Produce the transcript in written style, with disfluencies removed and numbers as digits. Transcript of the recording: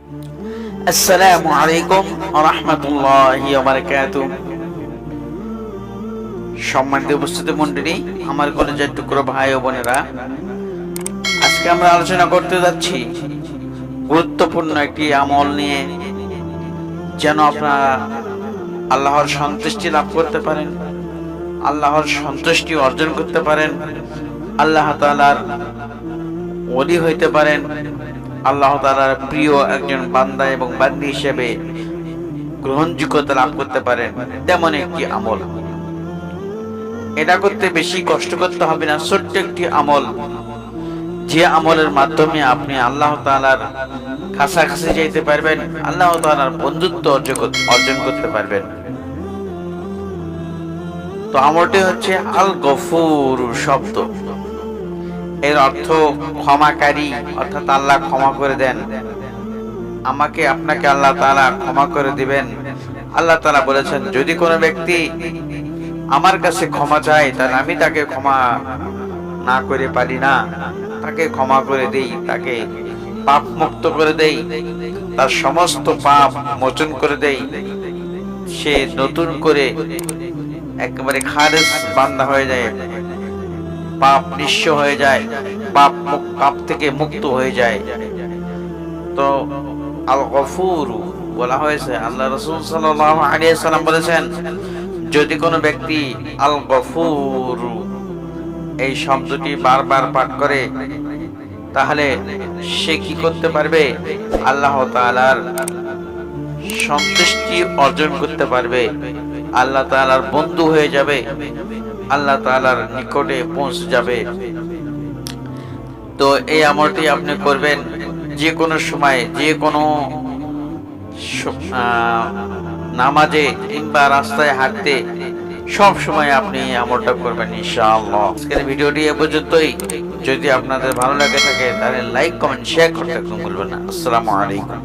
আসসালামু আলাইকুম ওয়া রাহমাতুল্লাহি ওয়া বারাকাতুহু। সম্মানিত উপস্থিতি মণ্ডলী, আমার কলেজের টুকরো ভাই ও বোনেরা, আজকে আমরা আলোচনা করতে যাচ্ছি গুরুত্বপূর্ণ একটি আমল নিয়ে, যেন আপনারা আল্লাহর সন্তুষ্টি লাভ করতে পারেন, আল্লাহর সন্তুষ্টি অর্জন করতে পারেন, আল্লাহ তাআলার ওলি হইতে পারেন, আল্লাহ তাআলার প্রিয় একজন বান্দা এবং বান্দী হিসেবে গ্রহণযোগ্যতা লাভ করতে পারেন, তেমন একটি আমল। এটা করতে বেশি কষ্ট করতে হবে না, ছোট্ট একটি আমল, যে আমলের মাধ্যমে আপনি আল্লাহ তাআলার কাছাকাছি যেতে পারবেন, আল্লাহ তাআলার বন্ধুত্ব অর্জন করতে পারবেন। তো আমলটি হচ্ছে আল গফুর শব্দ। এর অর্থ ক্ষমাকারী, অর্থাৎ আল্লাহ ক্ষমা করে দেন। আমাকে আপনাকে আল্লাহ তাআলা ক্ষমা করে দিবেন। আল্লাহ তাআলা বলেছেন, যদি কোনো ব্যক্তি আমার কাছে ক্ষমা চায়, তাহলে আমি তাকে ক্ষমা না করে পারি না, তাকে ক্ষমা করে দেই, তাকে পাপ মুক্ত করে দেই, তার সমস্ত পাপ মোচন করে দেই, সে নতুন করে একেবারে খালেস বান্দা হয়ে যায়, পাপ নিঃস্ব হয়ে যায়, পাপ থেকে মুক্ত হয়ে যায়। তো আল গফুর বলা হয়েছে, আল্লাহ রাসূল সাল্লাল্লাহু আলাইহি সাল্লাম বলেছেন, যদি কোনো ব্যক্তি আল গফুর এই শব্দটি বারবার পাঠ করে, তাহলে সে কি করতে পারবে? আল্লাহ তাআলার সন্তুষ্টি অর্জন করতে পারবে, আল্লাহ তাআলার বন্ধু হয়ে যাবে, আল্লাহ তাআলার নিকটে পৌঁছে যাবে। তো এই আমলটি আপনি করবেন যে কোনো সময়, যে কোনো নামাজে কিংবা রাস্তায় হাঁটতে, সব সময় আপনি এই আমলটা করবেন ইনশাআল্লাহ। আজকের ভিডিওটি এ পর্যন্তই। যদি আপনাদের ভালো লাগে থাকে, তাহলে লাইক, কমেন্ট, শেয়ার করতে ভুলবেন না। আসসালামু আলাইকুম।